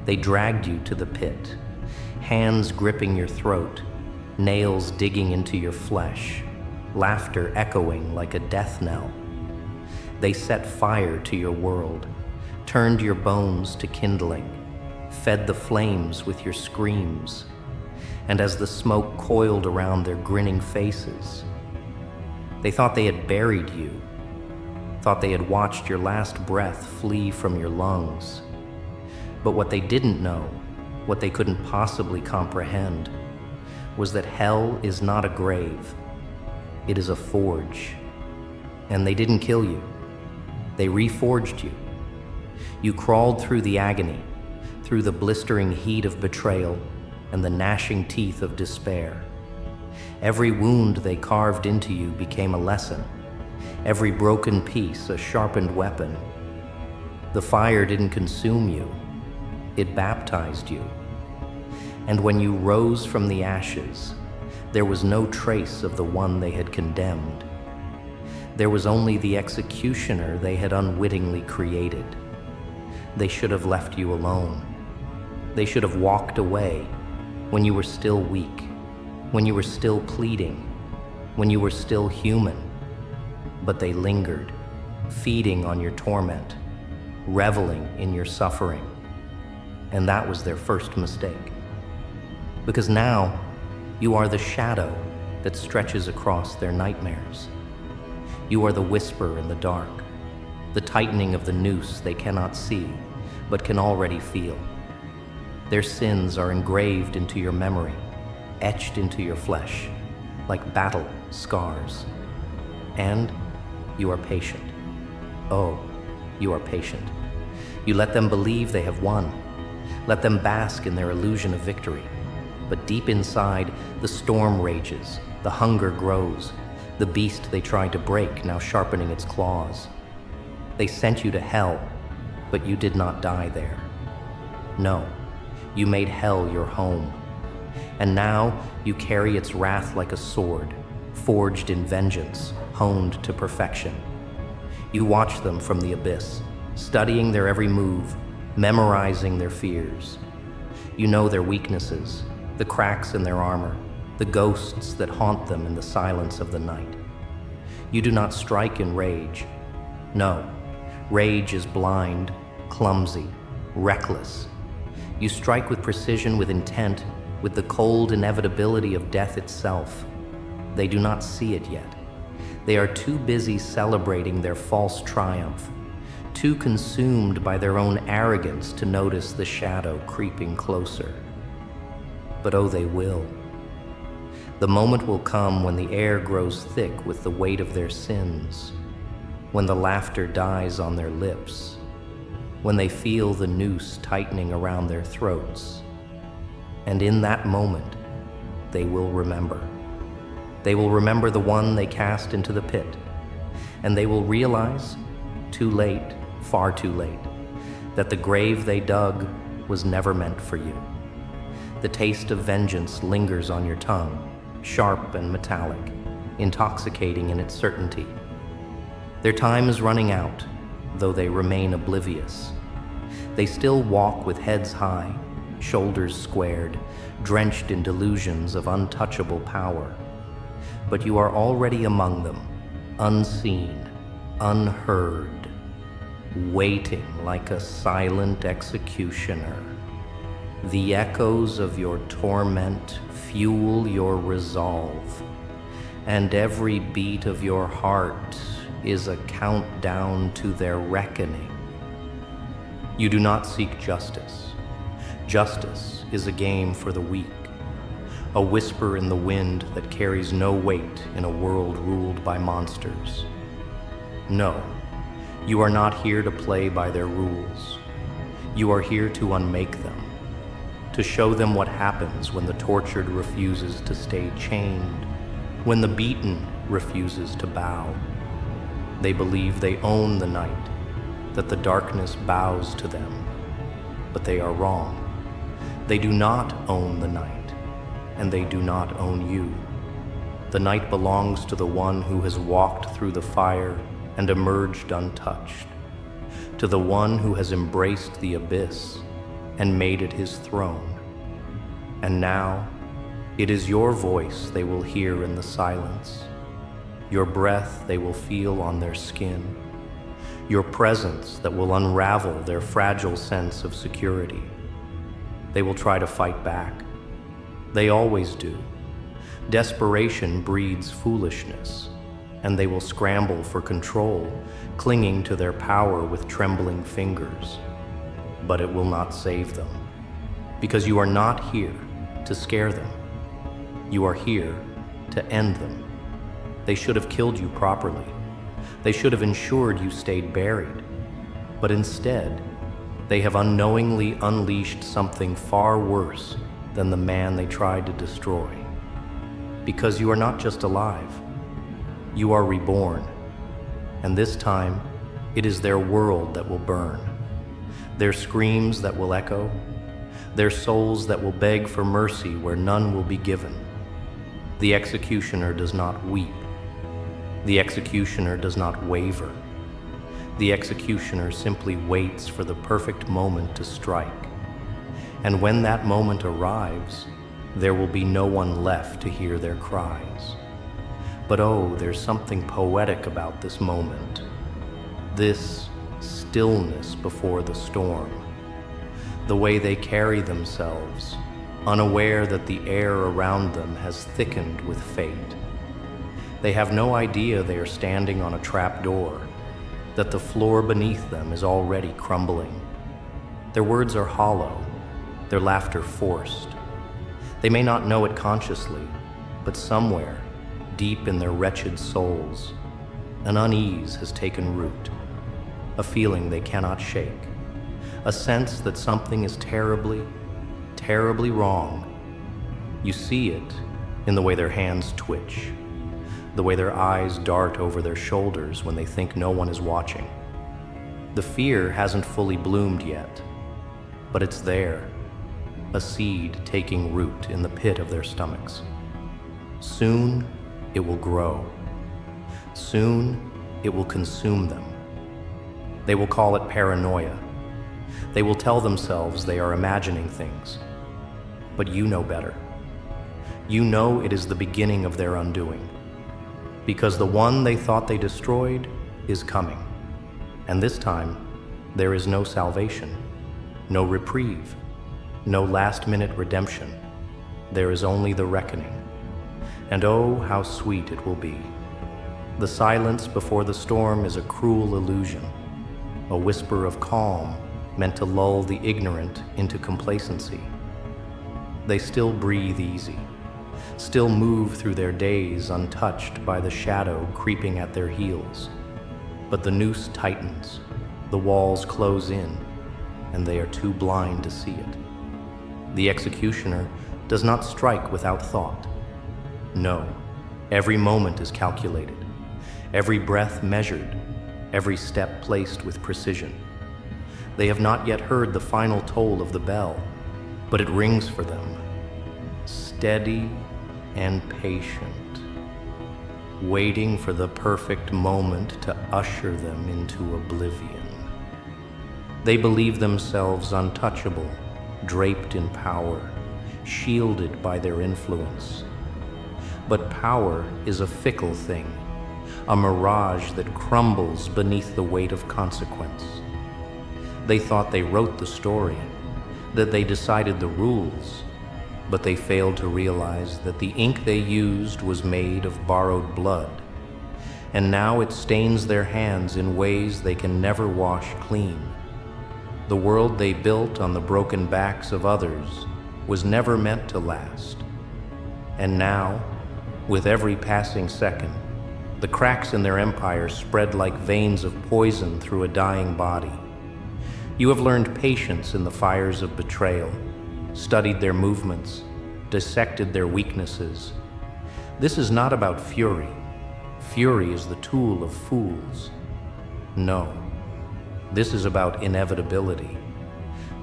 They dragged you to the pit, hands gripping your throat, nails digging into your flesh, laughter echoing like a death knell. They set fire to your world, turned your bones to kindling, fed the flames with your screams. And as the smoke coiled around their grinning faces, they thought they had buried you, thought they had watched your last breath flee from your lungs. But what they didn't know, what they couldn't possibly comprehend, was that hell is not a grave, it is a forge. And they didn't kill you, they reforged you. You crawled through the agony, through the blistering heat of betrayal and the gnashing teeth of despair. Every wound they carved into you became a lesson, every broken piece a sharpened weapon. The fire didn't consume you, it baptized you. And when you rose from the ashes, there was no trace of the one they had condemned. There was only the executioner they had unwittingly created. They should have left you alone. They should have walked away when you were still weak, when you were still pleading, when you were still human. But they lingered, feeding on your torment, reveling in your suffering. And that was their first mistake. Because now, you are the shadow that stretches across their nightmares. You are the whisper in the dark, the tightening of the noose they cannot see, but can already feel. Their sins are engraved into your memory, etched into your flesh, like battle scars. And you are patient. Oh, you are patient. You let them believe they have won. Let them bask in their illusion of victory. But deep inside, the storm rages, the hunger grows, the beast they tried to break now sharpening its claws. They sent you to hell, but you did not die there. No, you made hell your home. And now you carry its wrath like a sword, forged in vengeance, honed to perfection. You watch them from the abyss, studying their every move, memorizing their fears. You know their weaknesses, the cracks in their armor, the ghosts that haunt them in the silence of the night. You do not strike in rage. No, rage is blind, clumsy, reckless. You strike with precision, with intent, with the cold inevitability of death itself. They do not see it yet. They are too busy celebrating their false triumph, too consumed by their own arrogance to notice the shadow creeping closer. But oh, they will. The moment will come when the air grows thick with the weight of their sins, when the laughter dies on their lips, when they feel the noose tightening around their throats. And in that moment, they will remember. They will remember the one they cast into the pit, and they will realize, too late, far too late, that the grave they dug was never meant for you. The taste of vengeance lingers on your tongue, sharp and metallic, intoxicating in its certainty. Their time is running out, though they remain oblivious. They still walk with heads high, shoulders squared, drenched in delusions of untouchable power. But you are already among them, unseen, unheard, waiting like a silent executioner. The echoes of your torment fuel your resolve, and every beat of your heart is a countdown to their reckoning. You do not seek justice. Justice is a game for the weak, a whisper in the wind that carries no weight in a world ruled by monsters. No, you are not here to play by their rules. You are here to unmake them, to show them what happens when the tortured refuses to stay chained, when the beaten refuses to bow. They believe they own the night, that the darkness bows to them, but they are wrong. They do not own the night, and they do not own you. The night belongs to the one who has walked through the fire and emerged untouched, to the one who has embraced the abyss and made it his throne. And now, it is your voice they will hear in the silence. Your breath they will feel on their skin. Your presence that will unravel their fragile sense of security. They will try to fight back. They always do. Desperation breeds foolishness, and they will scramble for control, clinging to their power with trembling fingers. But it will not save them, because you are not here to scare them. You are here to end them. They should have killed you properly. They should have ensured you stayed buried. But instead, they have unknowingly unleashed something far worse than the man they tried to destroy. Because you are not just alive, you are reborn. And this time, it is their world that will burn. Their screams that will echo, their souls that will beg for mercy where none will be given. The executioner does not weep. The executioner does not waver. The executioner simply waits for the perfect moment to strike. And when that moment arrives, there will be no one left to hear their cries. But oh, there's something poetic about this moment. This stillness before the storm. The way they carry themselves, unaware that the air around them has thickened with fate. They have no idea they are standing on a trap door, that the floor beneath them is already crumbling. Their words are hollow, their laughter forced. They may not know it consciously, but somewhere, deep in their wretched souls, an unease has taken root, a feeling they cannot shake, a sense that something is terribly, terribly wrong. You see it in the way their hands twitch, the way their eyes dart over their shoulders when they think no one is watching. The fear hasn't fully bloomed yet, but it's there, a seed taking root in the pit of their stomachs. Soon, it will grow. Soon, it will consume them. They will call it paranoia. They will tell themselves they are imagining things. But you know better. You know it is the beginning of their undoing. Because the one they thought they destroyed is coming. And this time, there is no salvation, no reprieve, no last-minute redemption. There is only the reckoning. And oh, how sweet it will be. The silence before the storm is a cruel illusion, a whisper of calm meant to lull the ignorant into complacency. They still breathe easy, still move through their days untouched by the shadow creeping at their heels. But the noose tightens, the walls close in, and they are too blind to see it. The executioner does not strike without thought. No, every moment is calculated, every breath measured, every step placed with precision. They have not yet heard the final toll of the bell, but it rings for them, steady and patient, waiting for the perfect moment to usher them into oblivion. They believe themselves untouchable, draped in power, shielded by their influence. But power is a fickle thing, a mirage that crumbles beneath the weight of consequence. They thought they wrote the story, that they decided the rules, but they failed to realize that the ink they used was made of borrowed blood, and now it stains their hands in ways they can never wash clean. The world they built on the broken backs of others was never meant to last. And now, with every passing second, the cracks in their empire spread like veins of poison through a dying body. You have learned patience in the fires of betrayal, studied their movements, dissected their weaknesses. This is not about fury. Fury is the tool of fools. No, this is about inevitability.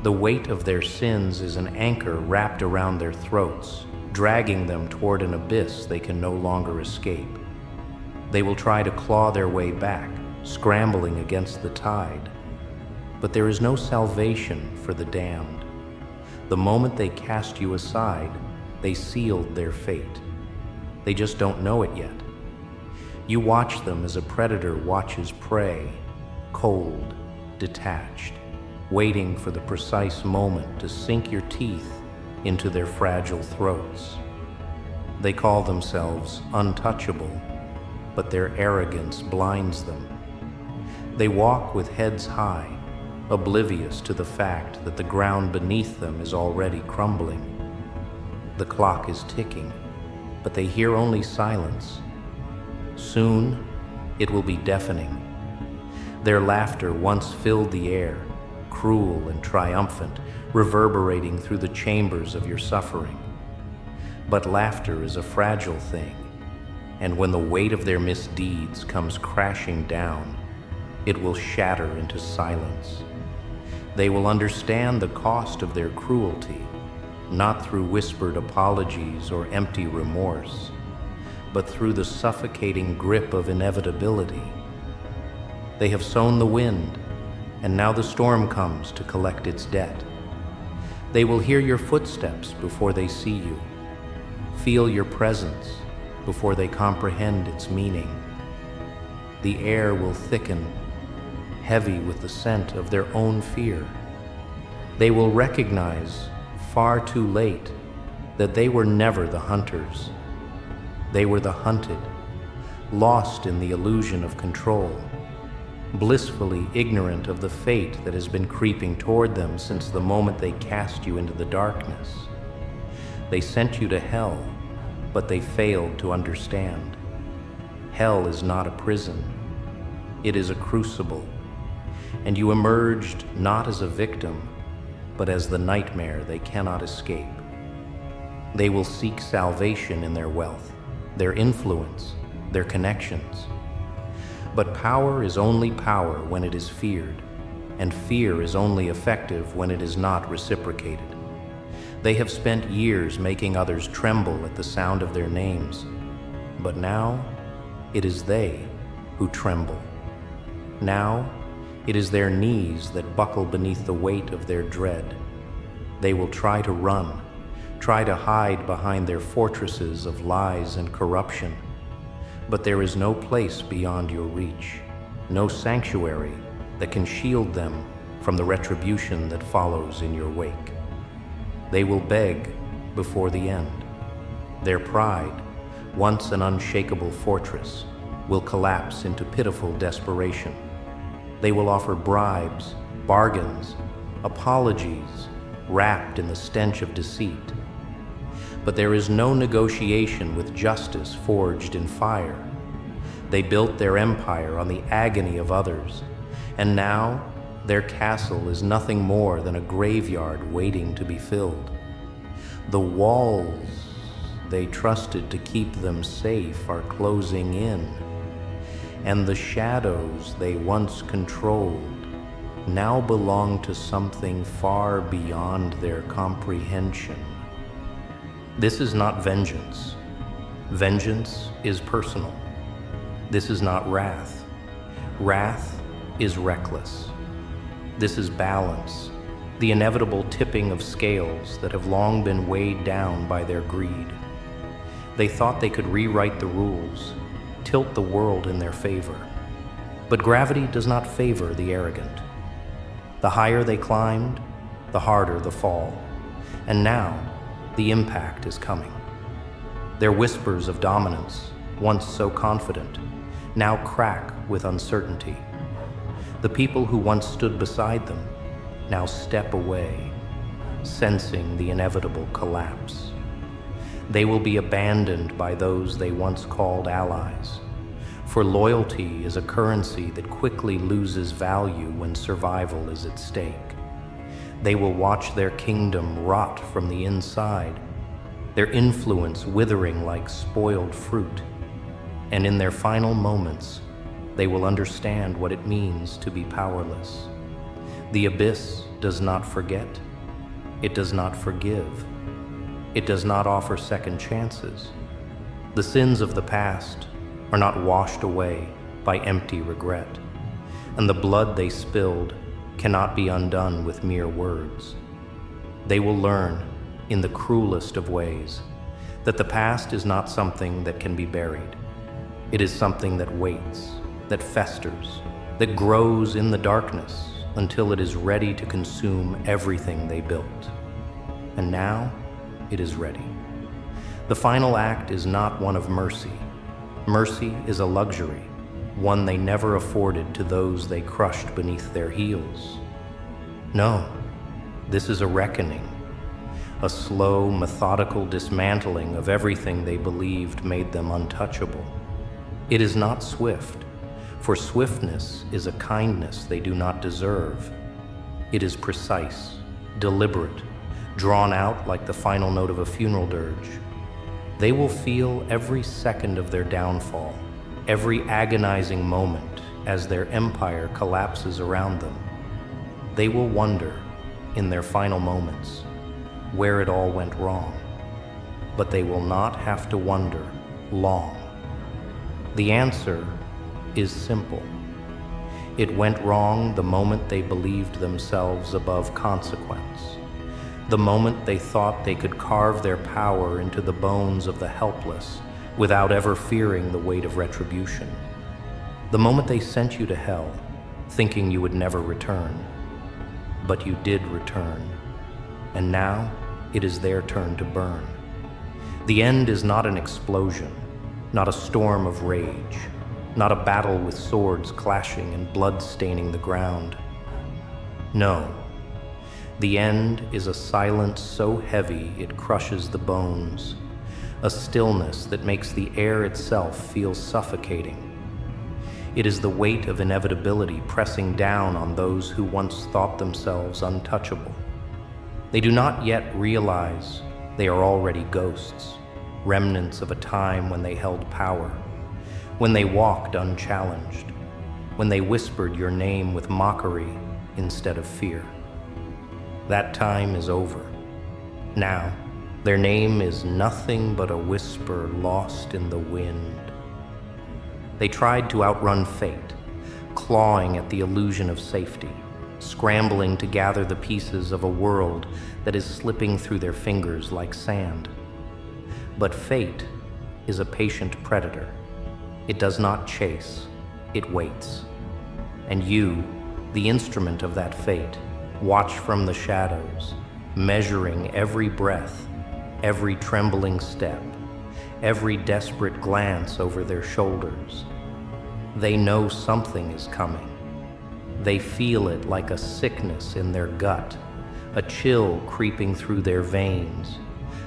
The weight of their sins is an anchor wrapped around their throats, dragging them toward an abyss they can no longer escape. They will try to claw their way back, scrambling against the tide. But there is no salvation for the damned. The moment they cast you aside, they sealed their fate. They just don't know it yet. You watch them as a predator watches prey, cold, detached, waiting for the precise moment to sink your teeth into their fragile throats. They call themselves untouchable, but their arrogance blinds them. They walk with heads high, oblivious to the fact that the ground beneath them is already crumbling. The clock is ticking, but they hear only silence. Soon, it will be deafening. Their laughter once filled the air, cruel and triumphant, reverberating through the chambers of your suffering. But laughter is a fragile thing, and when the weight of their misdeeds comes crashing down, it will shatter into silence. They will understand the cost of their cruelty, not through whispered apologies or empty remorse, but through the suffocating grip of inevitability. They have sown the wind, and now the storm comes to collect its debt. They will hear your footsteps before they see you, feel your presence before they comprehend its meaning. The air will thicken, heavy with the scent of their own fear. They will recognize, far too late, that they were never the hunters. They were the hunted, lost in the illusion of control, blissfully ignorant of the fate that has been creeping toward them since the moment they cast you into the darkness. They sent you to hell, but they failed to understand. Hell is not a prison. It is a crucible, and you emerged not as a victim, but as the nightmare they cannot escape. They will seek salvation in their wealth, their influence, their connections. But power is only power when it is feared, and fear is only effective when it is not reciprocated. They have spent years making others tremble at the sound of their names, but now it is they who tremble. Now it is their knees that buckle beneath the weight of their dread. They will try to run, try to hide behind their fortresses of lies and corruption. But there is no place beyond your reach, no sanctuary that can shield them from the retribution that follows in your wake. They will beg before the end. Their pride, once an unshakable fortress, will collapse into pitiful desperation. They will offer bribes, bargains, apologies, wrapped in the stench of deceit. But there is no negotiation with justice forged in fire. They built their empire on the agony of others, and now their castle is nothing more than a graveyard waiting to be filled. The walls they trusted to keep them safe are closing in, and the shadows they once controlled now belong to something far beyond their comprehension. This is not vengeance. Vengeance is personal. This is not wrath. Wrath is reckless. This is balance, the inevitable tipping of scales that have long been weighed down by their greed. They thought they could rewrite the rules, tilt the world in their favor. But gravity does not favor the arrogant. The higher they climbed, the harder the fall. And now, the impact is coming. Their whispers of dominance, once so confident, now crack with uncertainty. The people who once stood beside them now step away, sensing the inevitable collapse. They will be abandoned by those they once called allies, for loyalty is a currency that quickly loses value when survival is at stake. They will watch their kingdom rot from the inside, their influence withering like spoiled fruit. And in their final moments, they will understand what it means to be powerless. The abyss does not forget. It does not forgive. It does not offer second chances. The sins of the past are not washed away by empty regret, and the blood they spilled cannot be undone with mere words. They will learn, in the cruelest of ways, that the past is not something that can be buried. It is something that waits, that festers, that grows in the darkness until it is ready to consume everything they built. And now, it is ready. The final act is not one of mercy. Mercy is a luxury, one they never afforded to those they crushed beneath their heels. No, this is a reckoning, a slow, methodical dismantling of everything they believed made them untouchable. It is not swift, for swiftness is a kindness they do not deserve. It is precise, deliberate, drawn out like the final note of a funeral dirge. They will feel every second of their downfall, every agonizing moment as their empire collapses around them. They will wonder, in their final moments, where it all went wrong. But they will not have to wonder long. The answer is simple. It went wrong the moment they believed themselves above consequence, the moment they thought they could carve their power into the bones of the helpless without ever fearing the weight of retribution, the moment they sent you to hell, thinking you would never return. But you did return, and now it is their turn to burn. The end is not an explosion, not a storm of rage, not a battle with swords clashing and blood staining the ground. No, the end is a silence so heavy it crushes the bones, a stillness that makes the air itself feel suffocating. It is the weight of inevitability pressing down on those who once thought themselves untouchable. They do not yet realize they are already ghosts, remnants of a time when they held power, when they walked unchallenged, when they whispered your name with mockery instead of fear. That time is over. Now, their name is nothing but a whisper lost in the wind. They tried to outrun fate, clawing at the illusion of safety, scrambling to gather the pieces of a world that is slipping through their fingers like sand. But fate is a patient predator. It does not chase, it waits. And you, the instrument of that fate, watch from the shadows, measuring every breath, every trembling step, every desperate glance over their shoulders. They know something is coming. They feel it like a sickness in their gut, a chill creeping through their veins,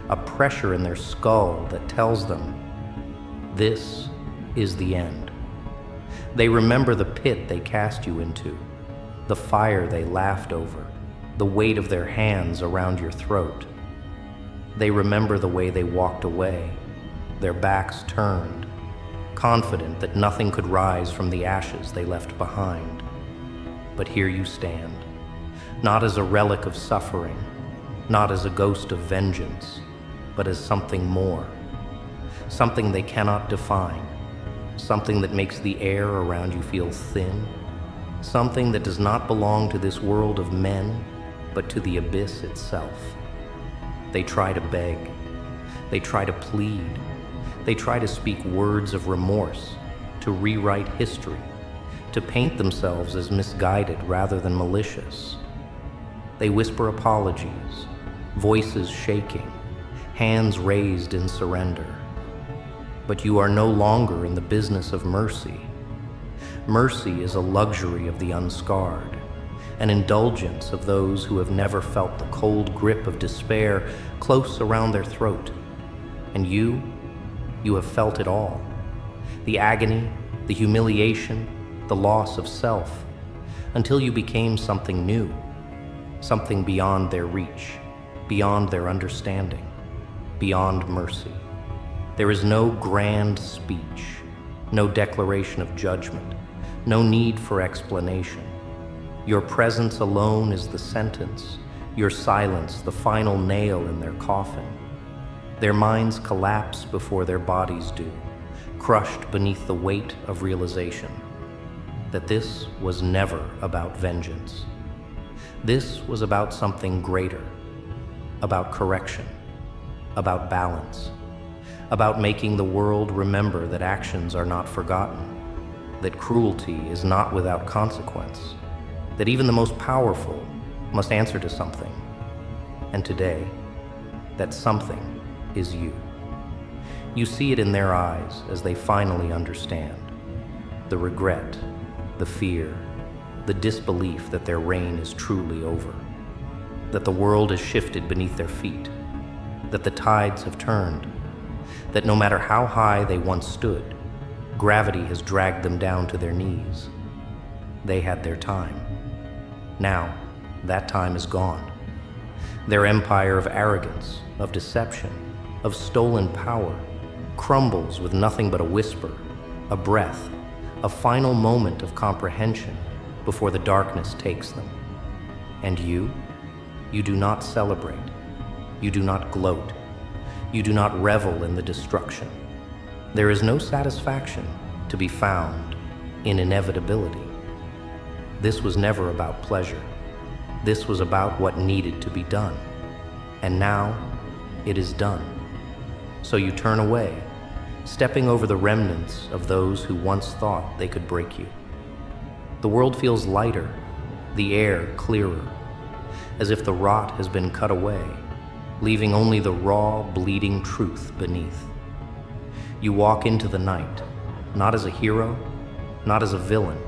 a pressure in their skull that tells them, this is the end. They remember the pit they cast you into, the fire they laughed over, the weight of their hands around your throat. They remember the way they walked away, their backs turned, confident that nothing could rise from the ashes they left behind. But here you stand, not as a relic of suffering, not as a ghost of vengeance, but as something more, something they cannot define, something that makes the air around you feel thin, something that does not belong to this world of men, but to the abyss itself. They try to beg, they try to plead, they try to speak words of remorse, to rewrite history, to paint themselves as misguided rather than malicious. They whisper apologies, voices shaking, hands raised in surrender. But you are no longer in the business of mercy. Mercy is a luxury of the unscarred, an indulgence of those who have never felt the cold grip of despair close around their throat. And you have felt it all. The agony, the humiliation, the loss of self, until you became something new, something beyond their reach, beyond their understanding, beyond mercy. There is no grand speech, no declaration of judgment, no need for explanation. Your presence alone is the sentence, your silence the final nail in their coffin. Their minds collapse before their bodies do, crushed beneath the weight of realization that this was never about vengeance. This was about something greater, about correction, about balance, about making the world remember that actions are not forgotten, that cruelty is not without consequence, that even the most powerful must answer to something. And today, that something is you. You see it in their eyes as they finally understand. The regret, the fear, the disbelief that their reign is truly over, that the world has shifted beneath their feet, that the tides have turned, that no matter how high they once stood, gravity has dragged them down to their knees. They had their time. Now, that time is gone. Their empire of arrogance, of deception, of stolen power crumbles with nothing but a whisper, a breath, a final moment of comprehension before the darkness takes them. And you do not celebrate. You do not gloat. You do not revel in the destruction. There is no satisfaction to be found in inevitability. This was never about pleasure. This was about what needed to be done. And now it is done. So you turn away, stepping over the remnants of those who once thought they could break you. The world feels lighter, the air clearer, as if the rot has been cut away, leaving only the raw, bleeding truth beneath. You walk into the night, not as a hero, not as a villain,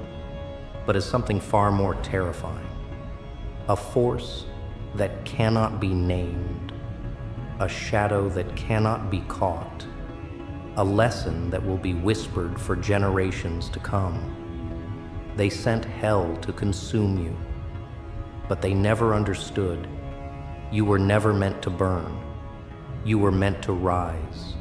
but as something far more terrifying. A force that cannot be named, a shadow that cannot be caught, a lesson that will be whispered for generations to come. They sent hell to consume you, but they never understood. You were never meant to burn. You were meant to rise.